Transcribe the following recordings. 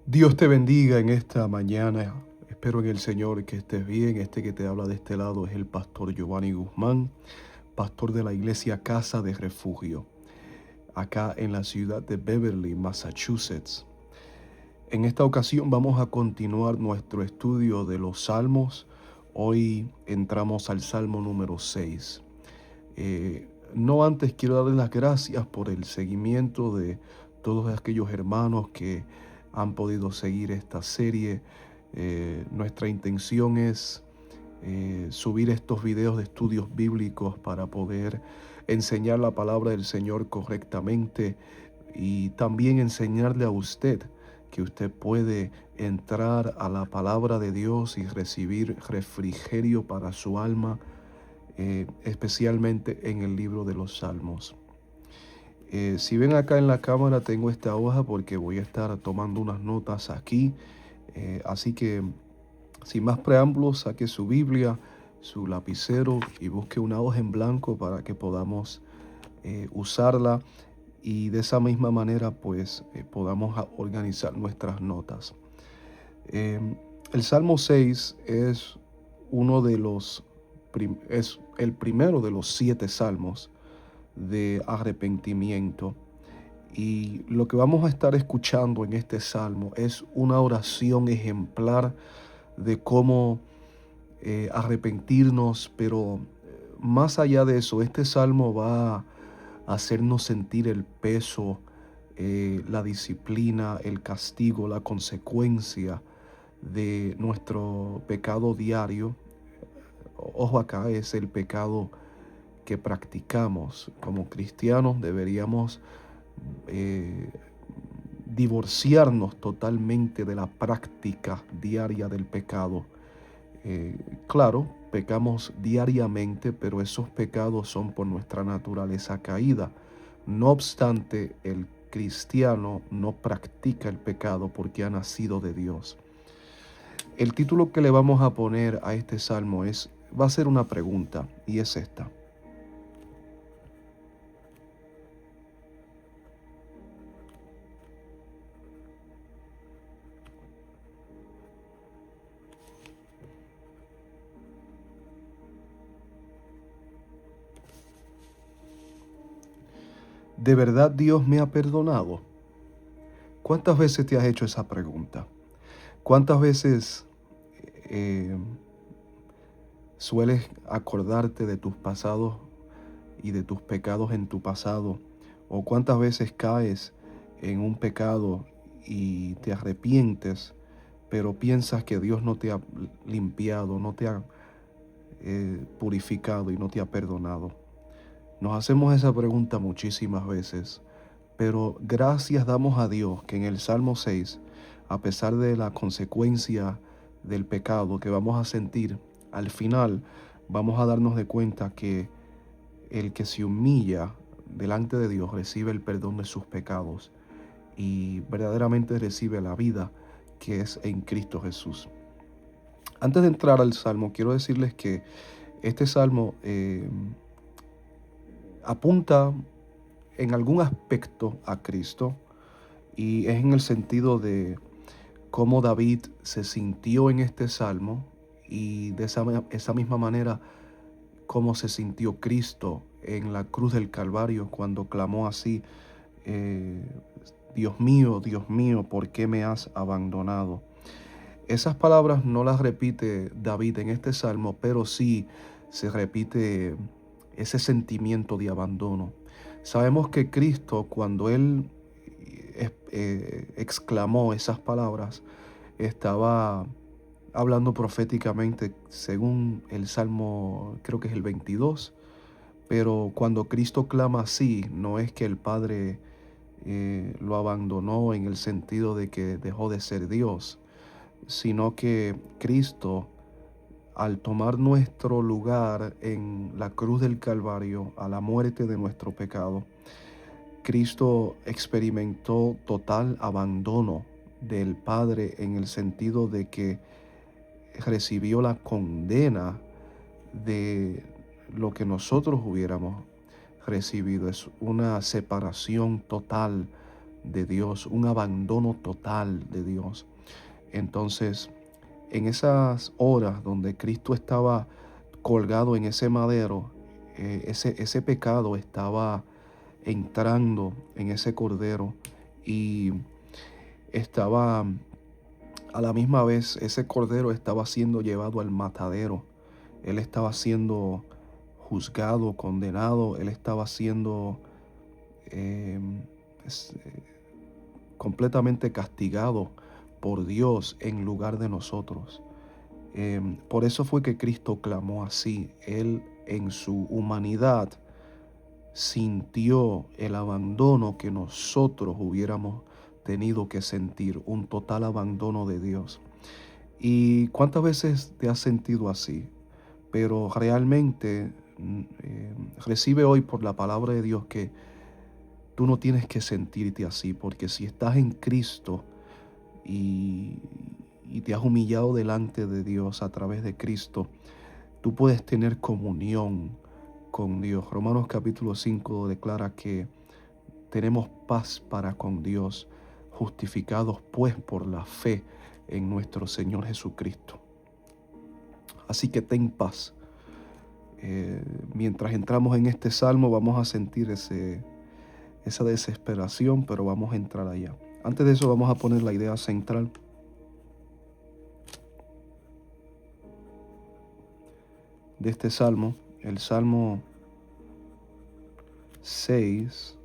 Dios te bendiga en esta mañana. Espero en el Señor que estés bien. Este que te habla de este lado es el pastor Giovanni Guzmán, pastor de la iglesia Casa de Refugio, acá en la ciudad de Beverly, Massachusetts. En esta ocasión vamos a continuar nuestro estudio de los Salmos. Hoy entramos al Salmo número 6. No antes quiero darles las gracias por el seguimiento de todos aquellos hermanos que han podido seguir esta serie. Nuestra intención es subir estos videos de estudios bíblicos para poder enseñar la palabra del Señor correctamente y también enseñarle a usted que usted puede entrar a la palabra de Dios y recibir refrigerio para su alma, especialmente en el libro de los Salmos. Si ven acá en la cámara tengo esta hoja porque voy a estar tomando unas notas aquí, así que sin más preámbulos saque su Biblia, su lapicero y busque una hoja en blanco para que podamos usarla y de esa misma manera pues podamos organizar nuestras notas. El Salmo 6 es uno de los es el primero de los 7 salmos de arrepentimiento. Y lo que vamos a estar escuchando en este salmo es una oración ejemplar de cómo arrepentirnos, pero más allá de eso, este salmo va a hacernos sentir el peso, la disciplina, el castigo, la consecuencia de nuestro pecado diario. Ojo acá, es el pecado que practicamos. Como cristianos deberíamos eh, divorciarnos totalmente de la práctica diaria del pecado. Claro, pecamos diariamente, pero esos pecados son por nuestra naturaleza caída. No obstante, el cristiano no practica el pecado porque ha nacido de Dios. El título que le vamos a poner a este salmo va a ser una pregunta, y es esta: ¿de verdad Dios me ha perdonado? ¿Cuántas veces te has hecho esa pregunta? ¿Cuántas veces eh, sueles acordarte de tus pasados y de tus pecados en tu pasado? ¿O cuántas veces caes en un pecado y te arrepientes, pero piensas que Dios no te ha limpiado, no te ha purificado y no te ha perdonado? Nos hacemos esa pregunta muchísimas veces, pero gracias damos a Dios que en el Salmo 6, a pesar de la consecuencia del pecado que vamos a sentir, al final vamos a darnos de cuenta que el que se humilla delante de Dios recibe el perdón de sus pecados y verdaderamente recibe la vida que es en Cristo Jesús. Antes de entrar al Salmo, quiero decirles que este Salmo apunta en algún aspecto a Cristo, y es en el sentido de cómo David se sintió en este salmo y de esa misma manera cómo se sintió Cristo en la cruz del Calvario cuando clamó así: eh, Dios mío, ¿por qué me has abandonado? Esas palabras no las repite David en este salmo, pero sí se repite ese sentimiento de abandono. Sabemos que Cristo, cuando Él exclamó esas palabras, estaba hablando proféticamente según el Salmo, creo que es el 22, pero cuando Cristo clama así, no es que el Padre lo abandonó en el sentido de que dejó de ser Dios, sino que Cristo, al tomar nuestro lugar en la cruz del Calvario, a la muerte de nuestro pecado, Cristo experimentó total abandono del Padre en el sentido de que recibió la condena de lo que nosotros hubiéramos recibido. Es una separación total de Dios, un abandono total de Dios. Entonces, en esas horas donde Cristo estaba colgado en ese madero, ese pecado estaba entrando en ese cordero y estaba a la misma vez, ese cordero estaba siendo llevado al matadero. Él estaba siendo juzgado, condenado, él estaba siendo eh, es- eh, completamente castigado por Dios en lugar de nosotros. Por eso fue que Cristo clamó así. Él en su humanidad sintió el abandono que nosotros hubiéramos tenido que sentir, un total abandono de Dios. ¿Y cuántas veces te has sentido así? Pero realmente recibe hoy por la palabra de Dios que tú no tienes que sentirte así, porque si estás en Cristo y, y te has humillado delante de Dios a través de Cristo, tú puedes tener comunión con Dios. Romanos capítulo 5 declara que tenemos paz para con Dios, justificados pues por la fe en nuestro Señor Jesucristo. Así que ten paz. Mientras entramos en este salmo vamos a sentir esa desesperación, pero vamos a entrar allá. Antes de eso vamos a poner la idea central de este salmo. El Salmo 6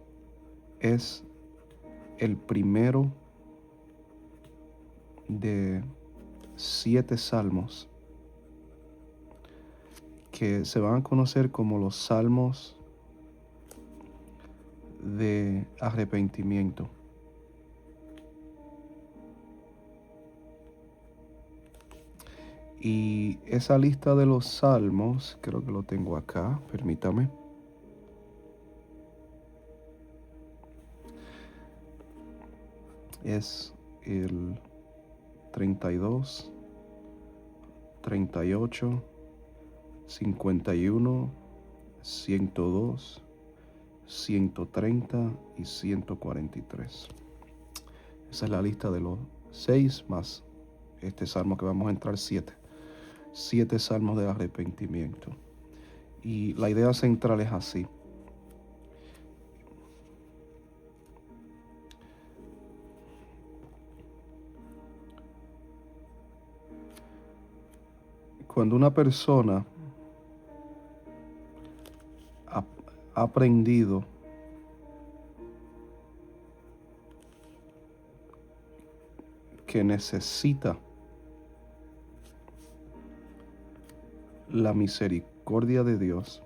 es el primero de 7 salmos que se van a conocer como los salmos de arrepentimiento. Y esa lista de los salmos, creo que lo tengo acá, permítame. Es el 32, 38, 51, 102, 130 y 143. Esa es la lista de los 6 más este salmo que vamos a entrar 7. 7 salmos de arrepentimiento. Y la idea central es así. Cuando una persona ha aprendido que necesita la misericordia de Dios,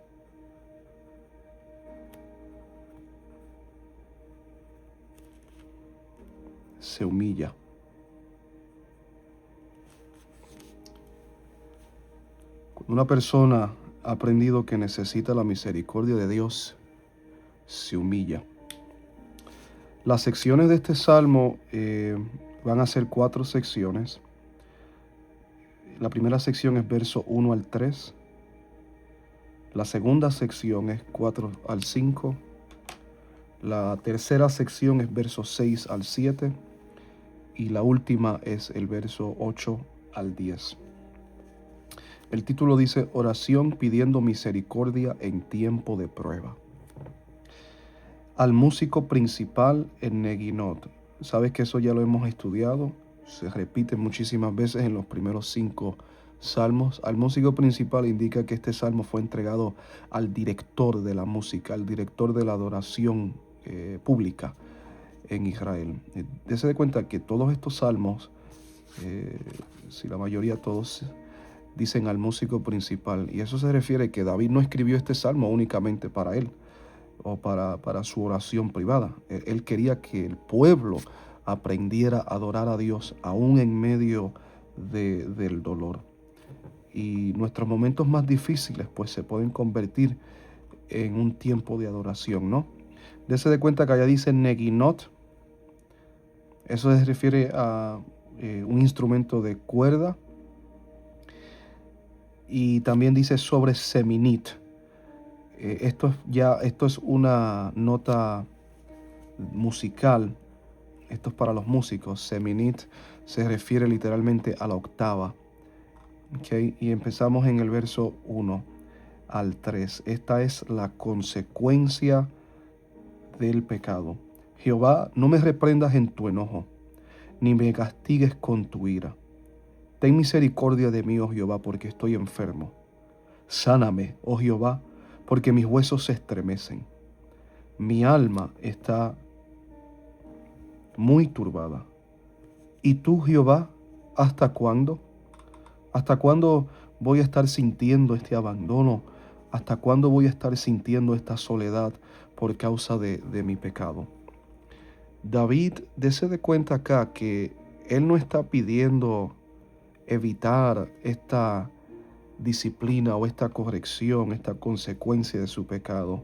se humilla. Cuando una persona ha aprendido que necesita la misericordia de Dios, se humilla. Las secciones de este salmo van a ser 4 secciones. La primera sección es verso 1 al 3. La segunda sección es 4 al 5. La tercera sección es verso 6 al 7. Y la última es el verso 8 al 10. El título dice Oración pidiendo misericordia en tiempo de prueba. Al músico principal en Neginot. Sabes que eso ya lo hemos estudiado. Se repite muchísimas veces en los primeros 5 salmos. Al músico principal indica que este salmo fue entregado al director de la música, al director de la adoración pública en Israel. Dese de cuenta que todos estos salmos, si la mayoría todos dicen al músico principal, y eso se refiere que David no escribió este salmo únicamente para él o para su oración privada. Él quería que el pueblo aprendiera a adorar a Dios aún en medio del dolor. Y nuestros momentos más difíciles pues se pueden convertir en un tiempo de adoración, ¿no? Dese de cuenta que allá dice Neginot. Eso se refiere a un instrumento de cuerda. Y también dice sobre seminit. Esto es una nota musical esto es para los músicos, seminit se refiere literalmente a la octava. ¿Okay? Y empezamos en el verso 1 al 3. Esta es la consecuencia del pecado. Jehová, no me reprendas en tu enojo, ni me castigues con tu ira. Ten misericordia de mí, oh Jehová, porque estoy enfermo. Sáname, oh Jehová, porque mis huesos se estremecen. Mi alma está muy turbada. ¿Y tú, Jehová, hasta cuándo? ¿Hasta cuándo voy a estar sintiendo este abandono? ¿Hasta cuándo voy a estar sintiendo esta soledad por causa de mi pecado? David, dése de cuenta acá que él no está pidiendo evitar esta disciplina o esta corrección, esta consecuencia de su pecado.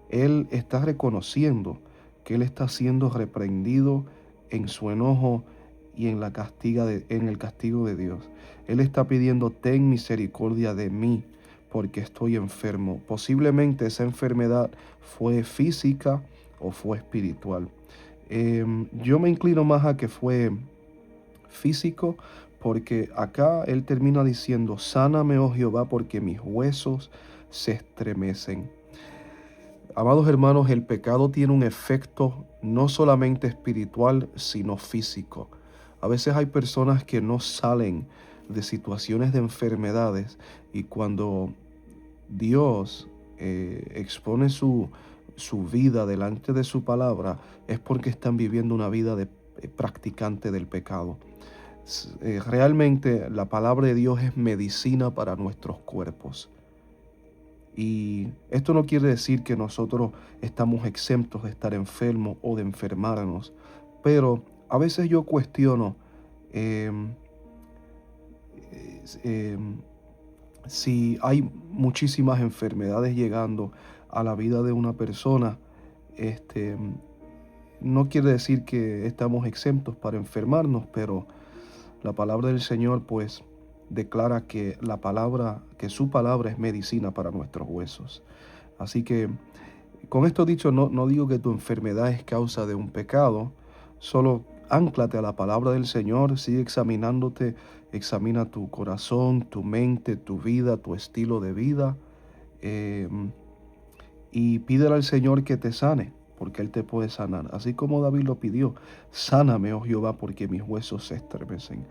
Él está reconociendo que él está siendo reprendido en su enojo y en en el castigo de Dios. Él está pidiendo, ten misericordia de mí, porque estoy enfermo. Posiblemente esa enfermedad fue física o fue espiritual. Yo me inclino más a que fue físico, porque acá él termina diciendo, sáname, oh Jehová, porque mis huesos se estremecen. Amados hermanos, el pecado tiene un efecto no solamente espiritual, sino físico. A veces hay personas que no salen de situaciones de enfermedades, y cuando Dios expone su vida delante de su palabra, es porque están viviendo una vida de practicante del pecado. Realmente la palabra de Dios es medicina para nuestros cuerpos. Y esto no quiere decir que nosotros estamos exentos de estar enfermos o de enfermarnos, pero a veces yo cuestiono em, em, si hay muchísimas enfermedades llegando a la vida de una persona. este, no quiere decir que estamos exentos para enfermarnos, pero la palabra del Señor pues declara que que su palabra es medicina para nuestros huesos. Así que con esto dicho, no digo que tu enfermedad es causa de un pecado, solo ánclate a la palabra del Señor, sigue examinándote, examina tu corazón, tu mente, tu vida, tu estilo de vida, eh, y pídele al Señor que te sane, porque Él te puede sanar. Así como David lo pidió, sáname, oh Jehová, porque mis huesos se estremecen.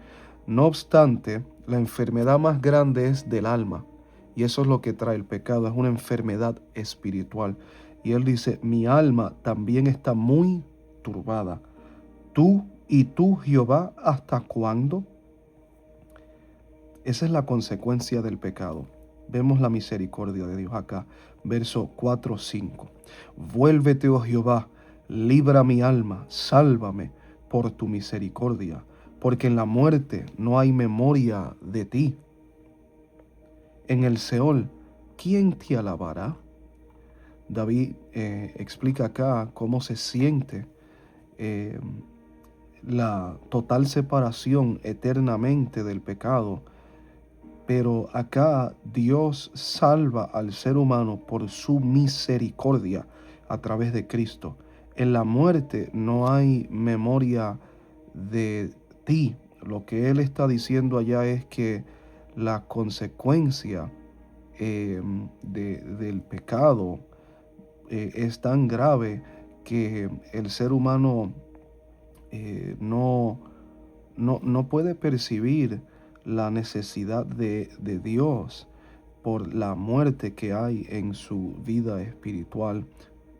No obstante, la enfermedad más grande es del alma, y eso es lo que trae el pecado, es una enfermedad espiritual. Y Él dice, mi alma también está muy turbada. Tú, Jehová, ¿hasta cuándo? Esa es la consecuencia del pecado. Vemos la misericordia de Dios acá, verso 4-5. Vuélvete, oh Jehová, libra mi alma, sálvame por tu misericordia, porque en la muerte no hay memoria de ti. En el Seol, ¿quién te alabará? David explica acá cómo se siente eh, la total separación eternamente del pecado. Pero acá Dios salva al ser humano por su misericordia a través de Cristo. En la muerte no hay memoria de ti. Lo que Él está diciendo allá es que la consecuencia del pecado es tan grave que el ser humano no puede percibir la necesidad de Dios por la muerte que hay en su vida espiritual.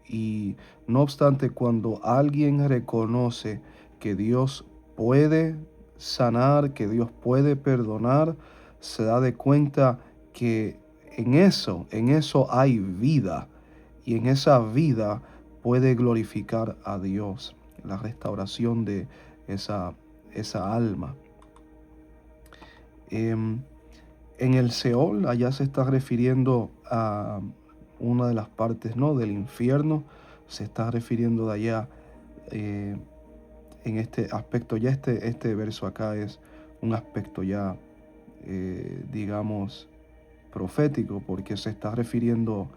Y no obstante, cuando alguien reconoce que Dios puede sanar, que Dios puede perdonar, se da de cuenta que en eso hay vida, y en esa vida puede glorificar a Dios, la restauración de esa alma. En el Seol, allá se está refiriendo a una de las partes, ¿no?, del infierno. Se está refiriendo de allá en este aspecto. Ya este verso acá es un aspecto ya, digamos, profético, porque se está refiriendo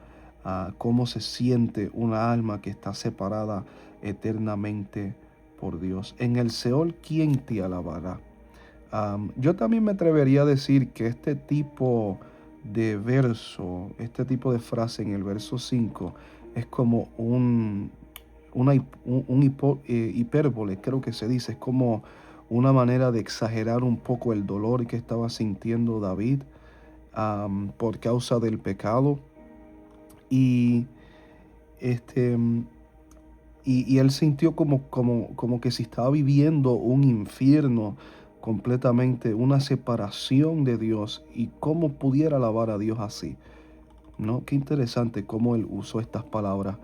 a cómo se siente una alma que está separada eternamente por Dios. En el Seol, ¿quién te alabará? Yo también me atrevería a decir que este tipo de verso, este tipo de frase en el verso 5 es como hipérbole, creo que se dice, es como una manera de exagerar un poco el dolor que estaba sintiendo David por causa del pecado. Y este y él sintió como que si estaba viviendo un infierno completamente, una separación de Dios, y cómo pudiera alabar a Dios así, ¿no? Qué interesante cómo él usó estas palabras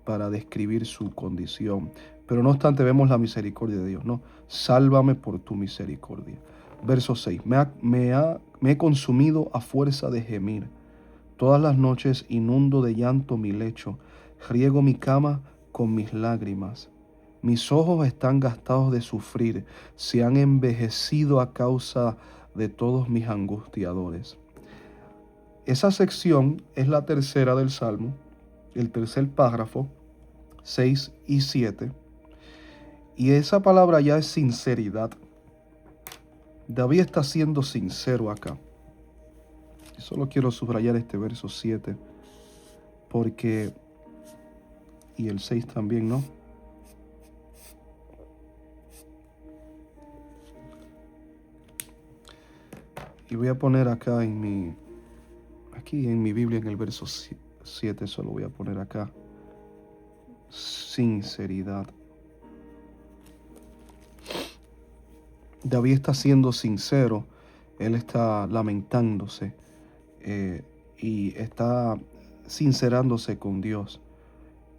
para describir su condición. Pero no obstante, vemos la misericordia de Dios, ¿no? Sálvame por tu misericordia. Verso 6. Me he consumido a fuerza de gemir. Todas las noches inundo de llanto mi lecho, riego mi cama con mis lágrimas. Mis ojos están gastados de sufrir, se han envejecido a causa de todos mis angustiadores. Esa sección es la tercera del Salmo, el tercer párrafo, 6 y 7. Y esa palabra ya es sinceridad. David está siendo sincero acá. Solo quiero subrayar este verso 7, porque, y el 6 también, ¿no? Y voy a poner acá aquí en mi Biblia, en el verso 7, solo voy a poner acá, sinceridad. David está siendo sincero, él está lamentándose y está sincerándose con Dios,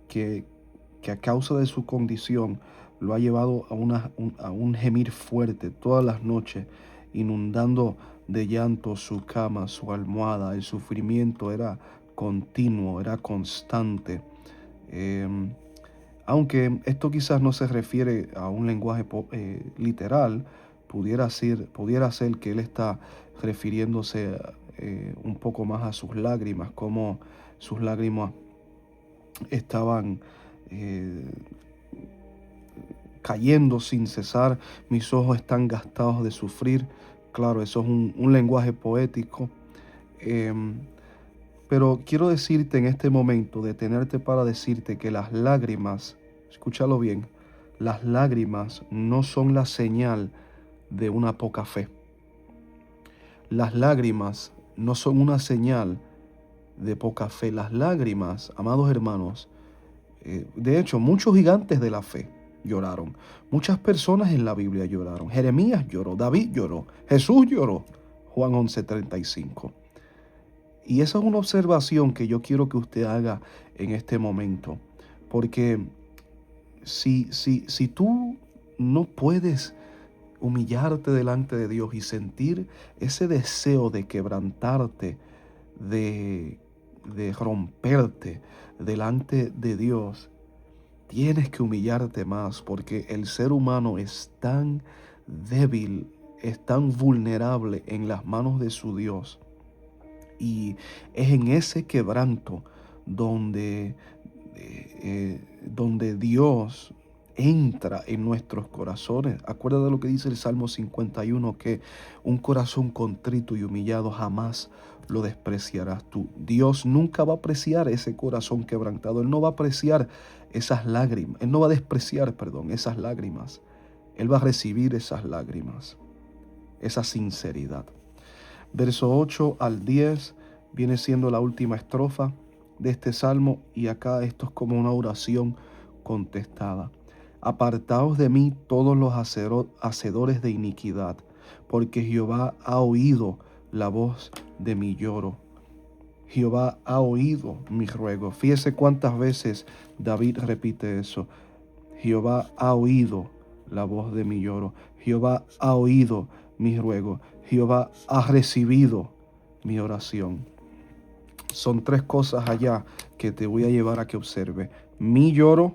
que a causa de su condición lo ha llevado a un gemir fuerte todas las noches, inundando de llanto su cama, su almohada. El sufrimiento era continuo, era constante. Aunque esto quizás no se refiere a un lenguaje literal, pudiera ser que él está refiriéndose un poco más a sus lágrimas, como sus lágrimas estaban cayendo sin cesar. Mis ojos están gastados de sufrir. Claro, eso es un lenguaje poético. Pero quiero decirte en este momento, detenerte para decirte que las lágrimas, escúchalo bien, las lágrimas no son la señal de una poca fe. Las lágrimas no son una señal de poca fe. Las lágrimas, amados hermanos, de hecho, muchos gigantes de la fe lloraron. Muchas personas en la Biblia lloraron. Jeremías lloró, David lloró, Jesús lloró. Juan 11:35. Y esa es una observación que yo quiero que usted haga en este momento. Porque si tú no puedes humillarte delante de Dios y sentir ese deseo de quebrantarte, de romperte delante de Dios, tienes que humillarte más, porque el ser humano es tan débil, es tan vulnerable en las manos de su Dios. Y es en ese quebranto donde Dios entra en nuestros corazones. Acuérdate de lo que dice el Salmo 51, que un corazón contrito y humillado jamás lo despreciarás tú. Dios nunca va a apreciar ese corazón quebrantado. Él no va a apreciar esas lágrimas. Él no va a despreciar, esas lágrimas. Él va a recibir esas lágrimas, esa sinceridad. Verso 8 al 10 viene siendo la última estrofa de este salmo, y acá esto es como una oración contestada. Apartaos de mí todos los hacedores de iniquidad, porque Jehová ha oído la voz de mi lloro. Jehová ha oído mi ruego. Fíjese cuántas veces David repite eso. Jehová ha oído la voz de mi lloro. Jehová ha oído mi ruego. Jehová ha recibido mi oración. Son tres cosas allá que te voy a llevar a que observe: mi lloro,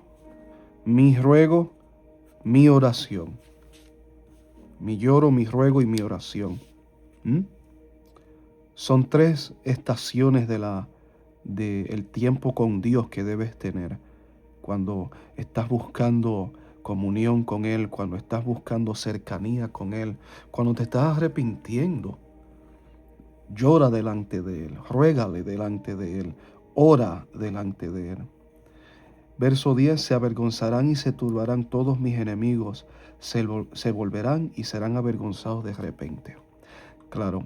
mi ruego, mi oración. Mi lloro, mi ruego y mi oración. Son tres estaciones del tiempo con Dios que debes tener cuando estás buscando comunión con Él, cuando estás buscando cercanía con Él, cuando te estás arrepintiendo, llora delante de Él, ruégale delante de Él, ora delante de Él. Verso 10, se avergonzarán y se turbarán todos mis enemigos, se volverán y serán avergonzados de repente. Claro,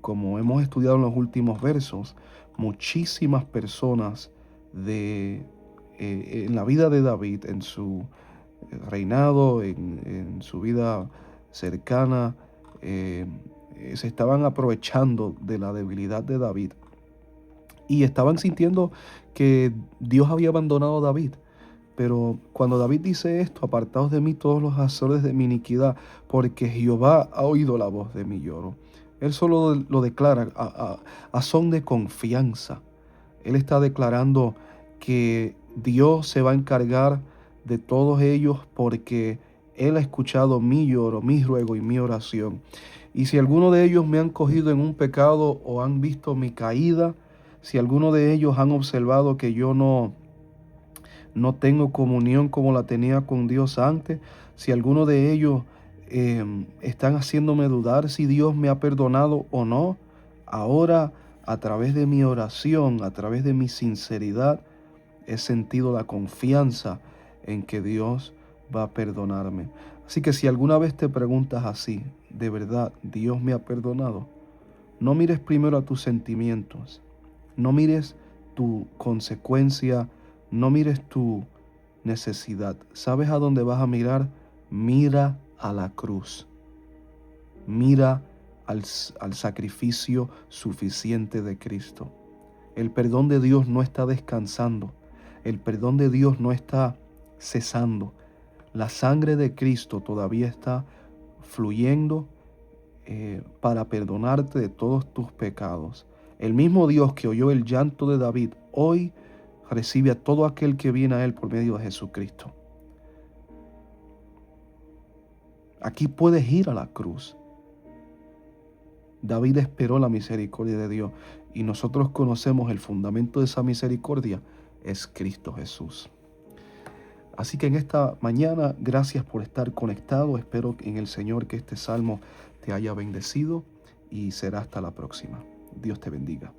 como hemos estudiado en los últimos versos, muchísimas personas en la vida de David, en su reinado, en su vida cercana, se estaban aprovechando de la debilidad de David y estaban sintiendo que Dios había abandonado a David. Pero cuando David dice esto, apartaos de mí todos los hacedores de mi iniquidad, porque Jehová ha oído la voz de mi lloro. Él solo lo declara a son de confianza. Él está declarando que Dios se va a encargar de todos ellos porque Él ha escuchado mi lloro, mi ruego y mi oración. Y si alguno de ellos me han cogido en un pecado o han visto mi caída, si alguno de ellos han observado que yo no tengo comunión como la tenía con Dios antes, si alguno de ellos están haciéndome dudar si Dios me ha perdonado o no, ahora a través de mi oración, a través de mi sinceridad, he sentido la confianza en que Dios va a perdonarme. Así que si alguna vez te preguntas así, ¿de verdad Dios me ha perdonado? No mires primero a tus sentimientos, no mires tu consecuencia, no mires tu necesidad. ¿Sabes a dónde vas a mirar? Mira a la cruz. Mira al sacrificio suficiente de Cristo. El perdón de Dios no está descansando. El perdón de Dios no está cesando. La sangre de Cristo todavía está fluyendo para perdonarte de todos tus pecados. El mismo Dios que oyó el llanto de David, hoy recibe a todo aquel que viene a Él por medio de Jesucristo. Aquí puedes ir a la cruz. David esperó la misericordia de Dios y nosotros conocemos el fundamento de esa misericordia es Cristo Jesús. Así que en esta mañana, gracias por estar conectado. Espero en el Señor que este salmo te haya bendecido y será hasta la próxima. Dios te bendiga.